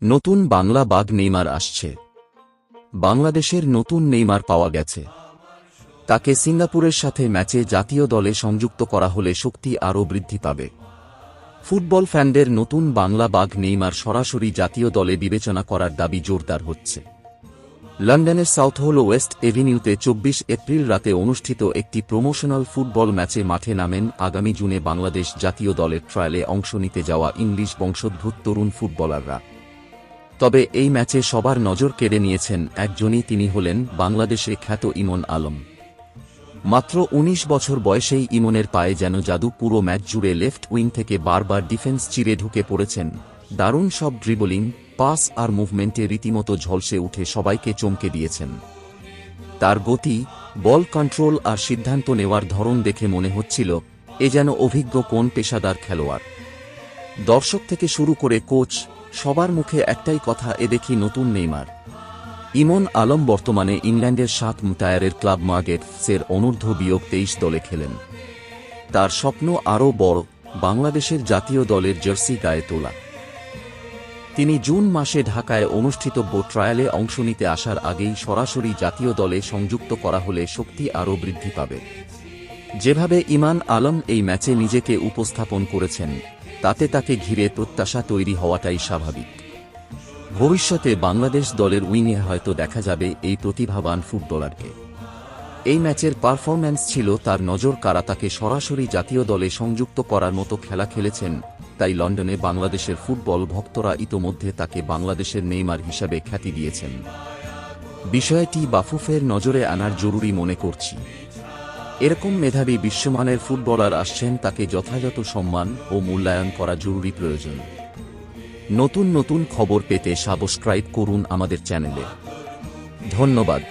নতুন বাংলা বাঘ নেইমার আসছে। বাংলাদেশের নতুন নেইমার পাওয়া গেছে। তাকে সিঙ্গাপুরের সাথে ম্যাচে জাতীয় দলে সংযুক্ত করা হলে শক্তি আরও বৃদ্ধি পাবে। ফুটবল ফ্যানদের নতুন বাংলা বাঘ নেইমার সরাসরি জাতীয় দলে বিবেচনা করার দাবি জোরদার হচ্ছে। লন্ডনের সাউথহল ওয়েস্ট এভিনিউতে ২৪ এপ্রিল রাতে অনুষ্ঠিত একটি প্রমোশনাল ফুটবল ম্যাচে মাঠে নামেন আগামী জুনে বাংলাদেশ জাতীয় দলের ট্রায়ালে অংশ নিতে যাওয়া ইংলিশ বংশোদ্ভূত তরুণ ফুটবলাররা। তবে এই ম্যাচে সবার নজর কেড়ে নিয়েছেন একজনই, তিনি হলেন বাংলাদেশে খ্যাত ইমন আলম। মাত্র ১৯ বছর বয়সেই ইমনের পায়ে যেন জাদু, পুরো ম্যাচ জুড়ে লেফট উইং থেকে বারবার ডিফেন্স চিরে ঢুকে পড়েছেন। দারুণ সব ড্রিবলিং, পাস আর মুভমেন্টে রীতিমতো ঝলসে উঠে সবাইকে চমকে দিয়েছেন। তার গতি, বল কন্ট্রোল আর সিদ্ধান্ত নেওয়ার ধরন দেখে মনে হচ্ছিল এ যেন অভিজ্ঞ কোন পেশাদার খেলোয়াড়। দর্শক থেকে শুরু করে কোচ, সবার মুখে একটাই কথা, এ দেখি নতুন নেইমার। ইমন আলম বর্তমানে ইংল্যান্ডের টায়ারের ক্লাব মার্গেটসের অনূর্ধ্ব-23 দলে খেলেন। তার স্বপ্ন আরও বড়, বাংলাদেশের জাতীয় দলের জার্সি গায়ে তোলা। তিনি জুন মাসে ঢাকায় অনুষ্ঠিতব্য ট্রায়ালে অংশ নিতে আসার আগেই সরাসরি জাতীয় দলে সংযুক্ত করা হলে শক্তি আরও বৃদ্ধি পাবে। যেভাবে ইমান আলম এই ম্যাচে নিজেকে উপস্থাপন করেছেন, তাতে তাকে ঘিরে প্রত্যাশা তৈরি হওয়াটাই স্বাভাবিক। ভবিষ্যতে বাংলাদেশ দলের উইংয়ে হয়তো দেখা যাবে এই প্রতিভাবান ফুটবলারকে। এই ম্যাচের পারফরম্যান্স ছিল তার নজর কাড়া, তাকে সরাসরি জাতীয় দলে সংযুক্ত করার মতো খেলা খেলেছেন, তাই লন্ডনে বাংলাদেশের ফুটবল ভক্তরা ইতোমধ্যে তাকে বাংলাদেশের নেইমার হিসাবে খ্যাতি দিয়েছেন। বিষয়টি বাফুফের নজরে আনার জরুরি মনে করছি। এরকম মেধাবী বিশ্বমানের ফুটবলার আসছেন, তাকে যথাযথ সম্মান ও মূল্যায়ন করা জরুরি প্রয়োজন। নতুন নতুন খবর পেতে সাবস্ক্রাইব করুন আমাদের চ্যানেলে। ধন্যবাদ।